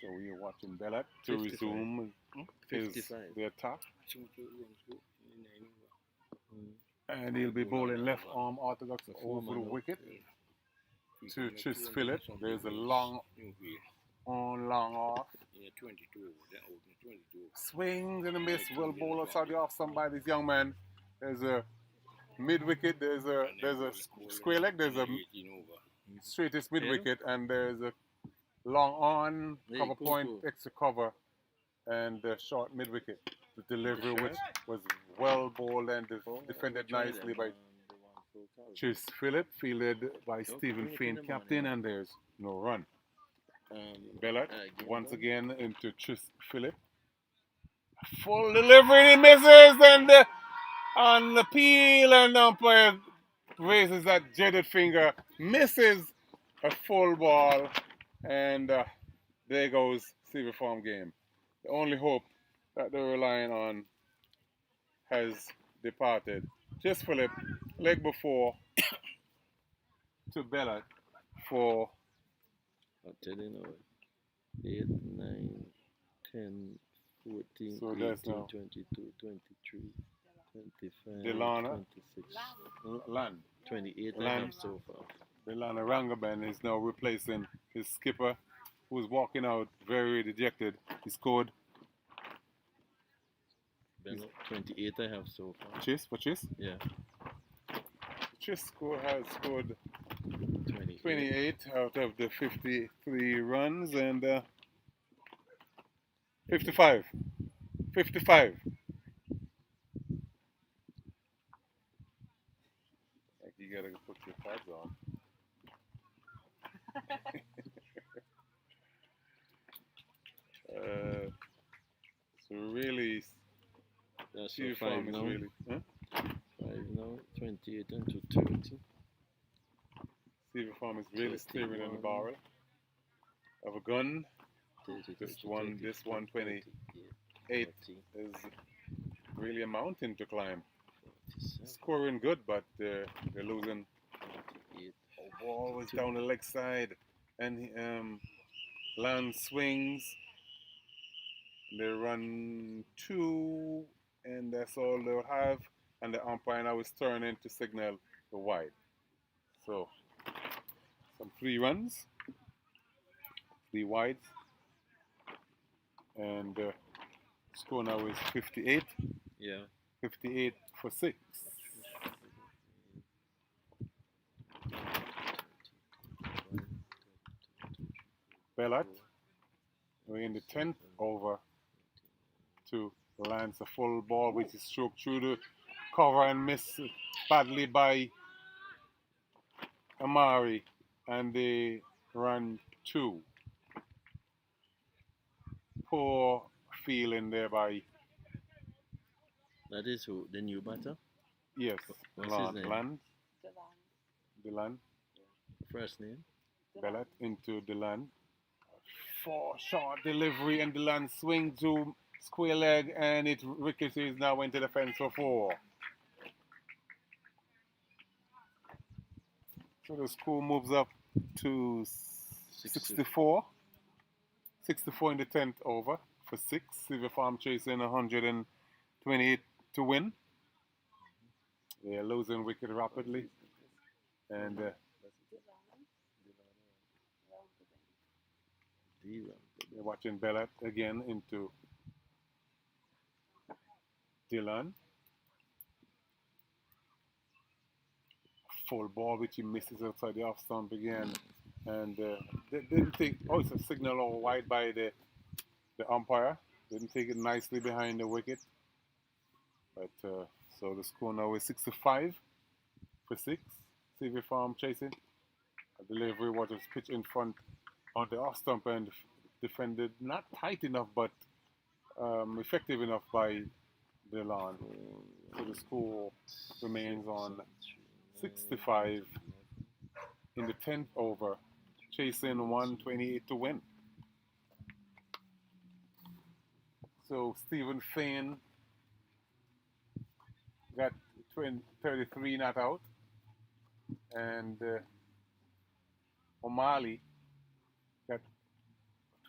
So we are watching Bellat to 55. resume the attack. And he'll be bowling left arm orthodox over the wicket to Chis Phillip. There's a long on, long off. Swings and a miss. Well bowled outside the off some by this young man. There's a mid wicket. There's a square leg. There's a straightest mid wicket, and there's a long on, cover point, extra cover, and short mid wicket. The delivery, which was well bowled and defended nicely by Chis Phillip, fielded by Stephen Fane, captain, and there's no run. Bellat once again into Chis Phillip. Full delivery, he misses, and on the peel, and umpire raises that jetted finger, misses a full ball, and there goes Silver Farm game. The only hope that they're relying on has departed. Chis Phillip, leg before to Bellat for I'll tell you now. 8, 9, 10, 14, So 18, that's now 22, 23, 25, Delana. 26, Land. 28 I Land. have so far. Delana Rangaban is now replacing his skipper, who's walking out very dejected. He scored. 28 I have so far. Chis, for Chis? Yeah. Chis has scored 28. 28 out of the 53 runs, and 55. 55. Like you gotta put your pads on. So really, That's Silver so 5 Farm is now. really. Huh? 5 now. 28 into 30. Silver Farm is really steering on the barrel of a gun. 30, This 30, one, 30, this one, 40, 28 40, is really a mountain to climb. 47, Scoring good, but they're losing. 48. Ball was down the leg side, and Land swings. They run 2, and that's all they'll have. And the umpire now is turning to signal the wide. So, some 3 runs, 3 wides, and score now is 58. Yeah. 58 for 6. Bellat, we're in the 10th over to lands a full ball, which is stroked through the cover and missed badly by Amari, and they run 2. Poor feeling there by, That is who? The new batter? yes, What's his name? Land, Delan. Delan, First name? Bellat into Delan. for short delivery and the land swing to square leg and it ricochets now into the fence for 4. So the score moves up to 64. 64 in the 10th over for 6. Silver Farm chasing 128 to win. They're losing wicket rapidly. And they're watching Bellat again into Dylan. Full ball which he misses outside the off stump again. And they didn't take, oh, it's a signal all wide by the umpire. Didn't take it nicely behind the wicket. But so the score now is 65 for 6. CV Farm chasing. A delivery was pitched in front on the off stump and defended not tight enough but effective enough by Dylan. So the score remains on 65 in the 10th over, chasing 128 to win. So Stephen Fain got 33 not out, and O'Malley got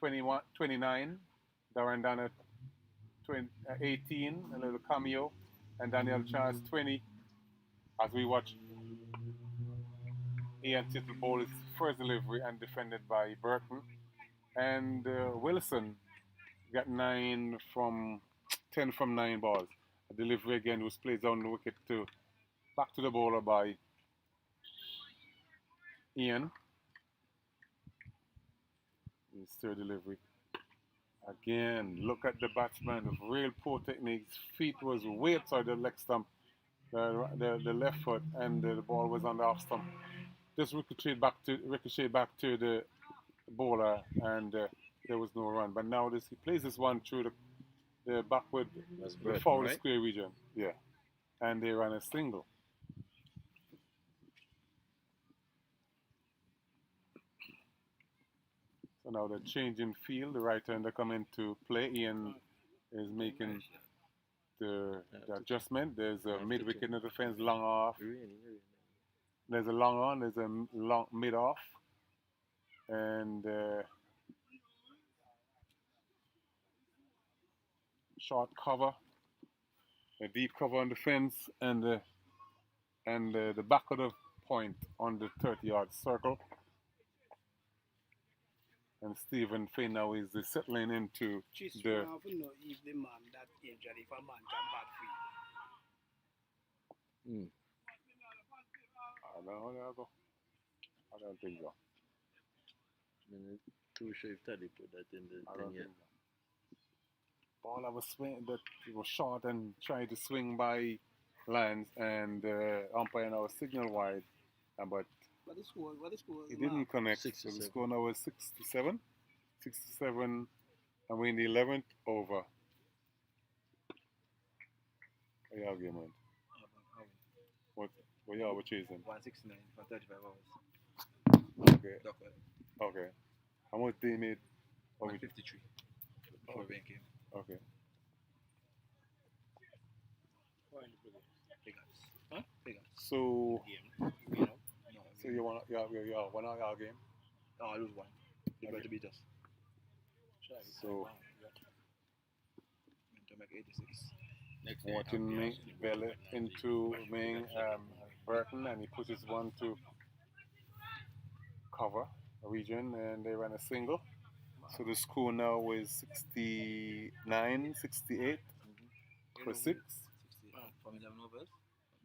29, Darren Dana 18, a little cameo, and Daniel Charles 20. As we watch Ian Tittle bowl his first delivery and defended by Burton, and Wilson got 10 from 9 balls. A delivery again was placed down the wicket to back to the bowler by Ian. His third delivery. Again, look at the batsman, real poor technique. His feet was way outside the leg stump, the left foot, and the ball was on the off stump. Just ricocheted back to the bowler, and there was no run. But now he plays this one through the backward, the foul square region. Yeah, and they ran a single. So now the change in field, the right hander come into play. Ian is making the adjustment. There's a mid wicket in the defense, long off. There's a long on, there's a long mid off, and short cover, a deep cover on the fence, and the back of the point on the 30-yard circle. And Stephen Fain now is settling into the. I don't think so. I'm too sure if Teddy put that in the thing yet. Ball I was swinging that it was short and tried to swing by Lance, and umpire now was signal wide, but it didn't connect. So the score now is 67, and we're in the 11th over. What y'all game on? What y'all were chasing? 169 for 35 hours. Okay. Okay. How much they made? 153. Before bank game. Okay. Figures. So. No. So you want one of y'all game? No, I lose one. You better beat us. So. To make 86. Watching Bellet into Burton, and he pushes one to cover a region, and they ran a single. So the score now is 69, 68 for 6. From 11 overs.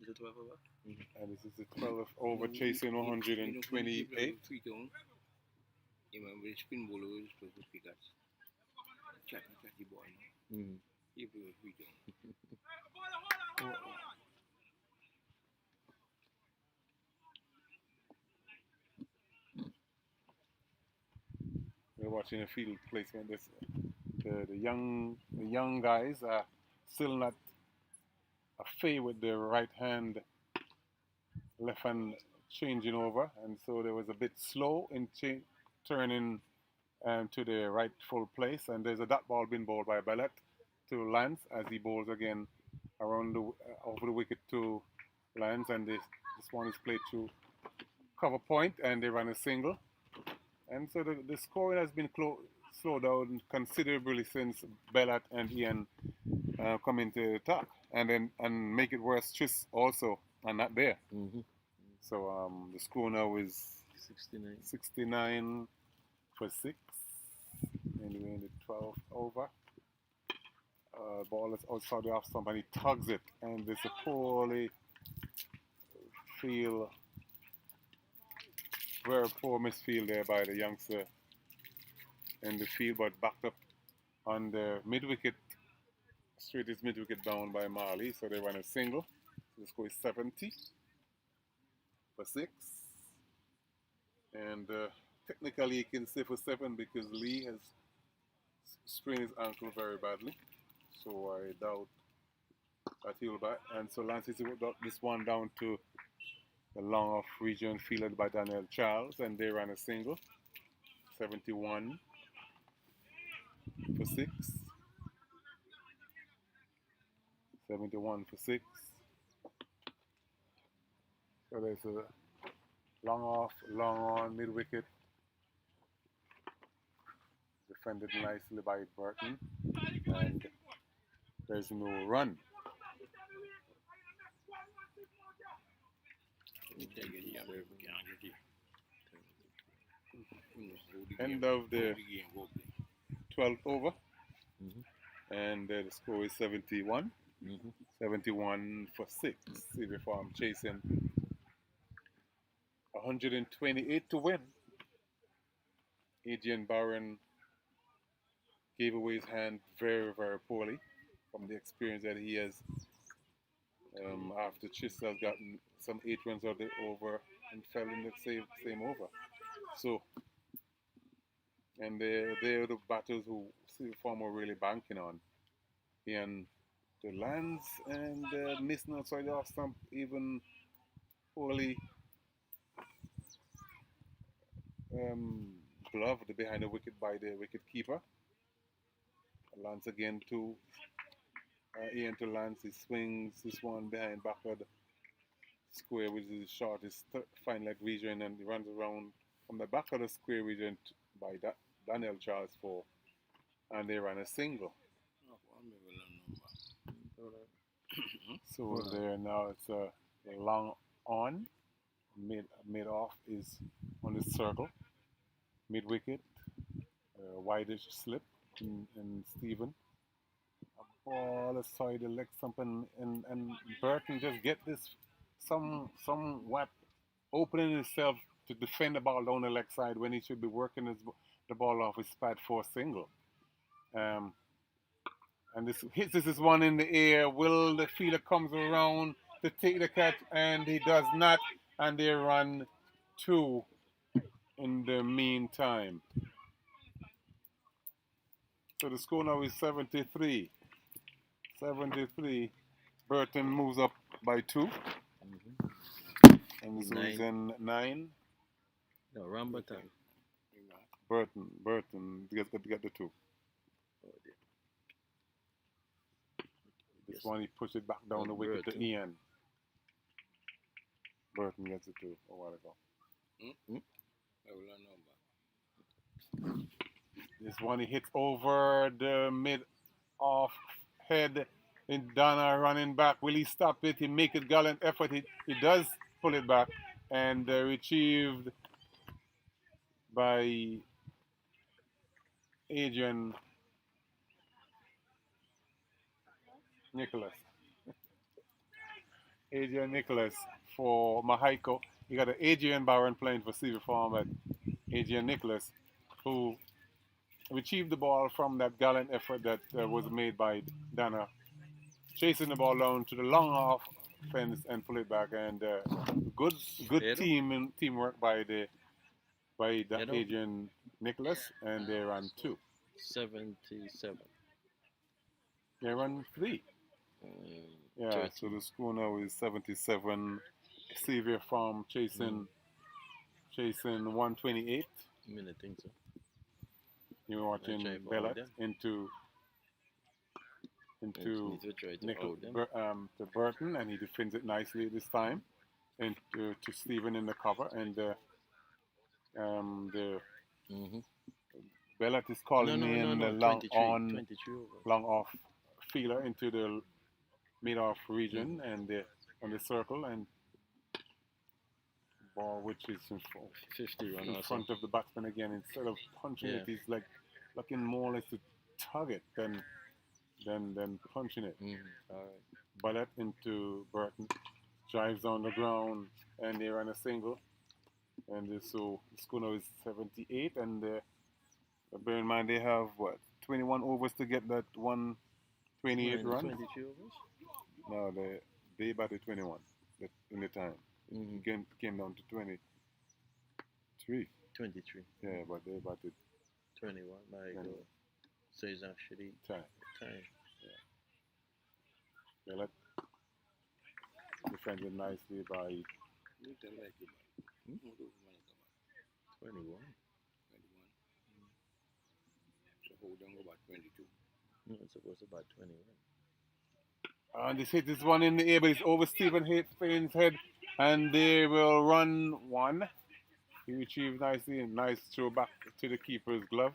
Is it 12 over? And this is the 12th over, chasing 128. Spin bowler is to wickets. Chatty ball. We're watching a field placement. The young guys are still not a fade with their right hand, left hand changing over, and so there was a bit slow in turning to the rightful place, and there's a dot ball being bowled by Bellet to Lance as he bowls again around the over the wicket to Lance, and this one is played to cover point, and they run a single, and so the scoring has been slowed down considerably since Bellat and Ian come into the attack, and make it worse, Tris also are not there. Mm-hmm. So the score now is 69 for 6. Anyway, in the 12th over. Ball is outside the off stump and he tugs it, and there's a poorly field, very poor misfield there by the youngster in the field, but backed up on the mid wicket. Straight is mid wicket down by Marley, so they run a single. So the score is 70 for 6. And technically he can stay for 7 because Lee has sprained his ankle very badly. So I doubt that he'll back. And so Lance is this one down to the long off region fielded by Daniel Charles, and they ran a single. 71 for 6. 71 for 6. So there's a long off, long on, mid wicket. Defended nicely by Burton. And there's no run. End of the 12th over. Mm-hmm. And the score is 71. Mm-hmm. 71 for 6. CV Farm chasing 128 to win. Adrian Barron gave away his hand very, very poorly from the experience that he has after Chis has gotten some 8 runs out the over and fell in the same over. So, and they're the batters who CV Farm were really banking on. And the Lands and missing outside the off stump even poorly gloved behind the wicket by the wicket keeper. Lance again to Ian to Lance. He swings this one behind backward square, which is the shortest fine leg region, and he runs around from the back of the square region by Daniel Charles 4, and they ran a single. So there now it's a long on, mid off is on the circle, mid wicket, wideish slip in Stephen. Ball aside the leg stump, and Burton just get this somewhat opening himself to defend the ball down the leg side when he should be working the ball off his pad for a single. And this hits this one in the air. Will the fielder comes around to take the catch, and he does not, and they run 2 in the meantime. So the score now is 73. 73. Burton moves up by 2. Mm-hmm. And so he's in 9. No, Ramba time. Burton get the 2. Oh dear. This one he pushed it back down the wicket to Ian. Burton gets the 2 a while ago. This one he hits over the mid off head in Donna running back. Will he stop it? He make a gallant effort. He does pull it back, and retrieved by Adrian Nicholas. Adrian Nicholas for Mahiko. You got Adrian Barron playing for CV Farm, but Adrian Nicholas, who retrieved the ball from that gallant effort that was made by Dana, chasing the ball down to the long off fence and pull it back. And good teamwork by Adrian Nicholas, and they ran 2. 77. They run 3. Yeah, 30. so the score now is 77. Xavier Farm chasing 128. I mean, I think so. You're watching try for Bellet out them. into Need to try to Nickel, out them. to Burton, and he defends it nicely this time, and to Stephen in the cover, and the Mm-hmm. Bellet is calling in the long 23, on, 23 overs. long off feeler into the mid off region and on the circle, and ball which is 50 run in or front of the batsman again. Instead of punching Yeah. it, he's like looking more or less to tug it than punching it. All right. Bullet into Burton, drives on the ground, and they run a single. And so the score now is 78, and bear in mind they have what 21 overs to get that 128 Mine, runs. 23 overs. No, they batted 21 in the time. Mm-hmm. Came down to 23. 23. Yeah, but they batted 21. Mahiko. So it's actually time. time. They let defended nicely by You tell like you man. What over man come 21. 21. So hold on about 22. No, it's supposed to be about 21. and this hit this one in the air, but it's over Stephen Fain's head, and they will run one. He retrieved nicely, and nice throw back to the keeper's glove,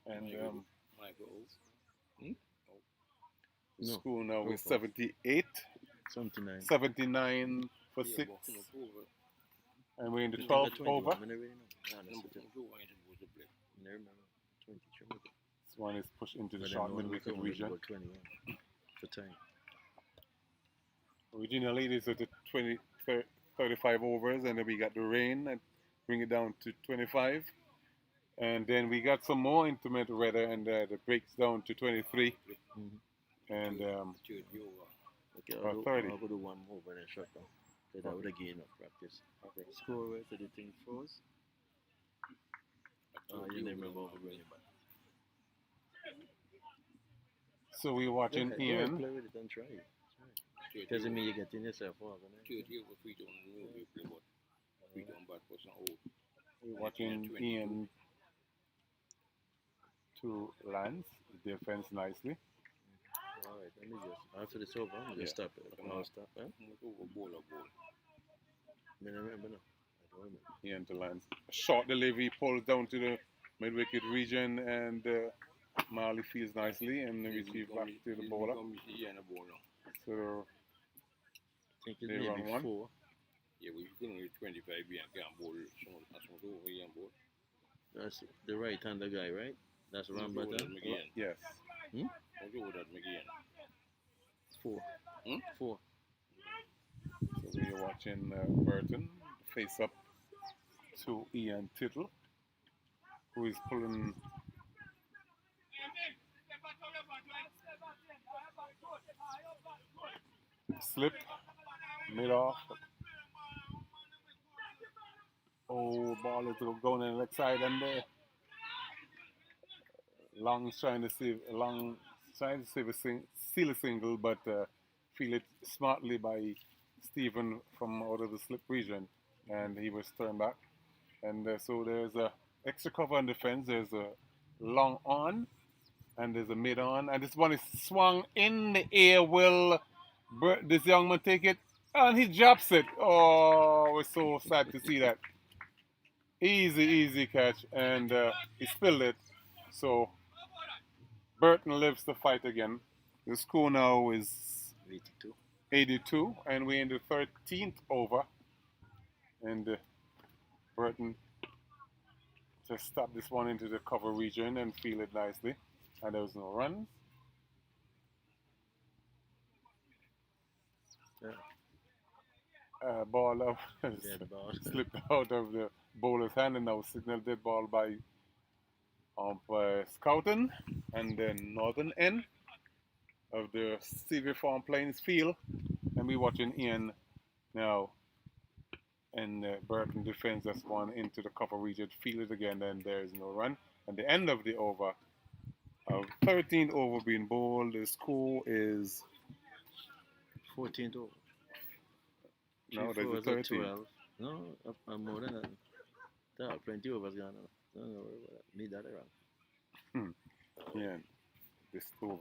and Michael. the No, score now is over. 78, 79. 79 for Yeah, 6, but no over. and we're in the It's 12th 21. over. I never really know. No, Number that's 2 I ain't supposed to play. never remember. 23 maybe. This one is pushed into the But short then mid one wicket was region. about 21 for time. Originally, this was the 35 overs, and then we got the rain and bring it down to 25. And then we got some more inclement weather, and it breaks down to 23. Mm-hmm. And Third over. Okay, Or 30. I'll go to one more and then shut down. So that would have gained enough practice. okay. Score where so the thing froze. You never remember over running back. So we're watching Go ahead, Ian. play with it and try it. Third Doesn't over. mean you're getting yourself off. Third over free down the road you play, but free down back was not old. We're watching Ian to Lance. Defense nicely. Alright, let me just, after this over, I'm just stop it. I'm gonna stop, huh? Over ball or ball. I mean, I remember now. I don't remember. Ian to Lance. Short delivery, pulls down to the mid wicket region, and Marley feels nicely and retrieve back to the bowler. So I think it's They run maybe one. 4. Yeah, but you couldn't reach 25 and can't bowl some over here and bowl. That's the right-hander guy, right? That's Over Rambata. that McGeehan. yes. Over that McGeehan. 4. Hmm? 4. So we're watching Burton face up to Ian Tittle, who is pulling. Slip, mid off. Oh, ball is going in the leg side, and Long trying to save seal a single, but feel it smartly by Stephen from out of the slip region, and he was turned back. And so there's a extra cover on defense. There's a long on, and there's a mid on, and this one is swung in the air. Will this young man take it? And he drops it. Oh, we're so sad to see that. Easy catch, and he spilled it. So Burton lives the fight again. The score now is 82, and we're in the 13th over. And Burton just stopped this one into the cover region and feel it nicely. And there was no runs. Ball out, Dead ball. slipped out of the bowler's hand, and now signal dead ball by Scouten, and then northern end of the CV Farm Plains field. And we're watching Ian now, and Burton defends this one into the cover region, field it again, and there is no run. And the end of the over, 13th over being bowled, the score is 14th over. no, there's a 13th. 12. No, I'm more than that. There are plenty overs gone now. Don't worry about that. Need that around. Yeah, this two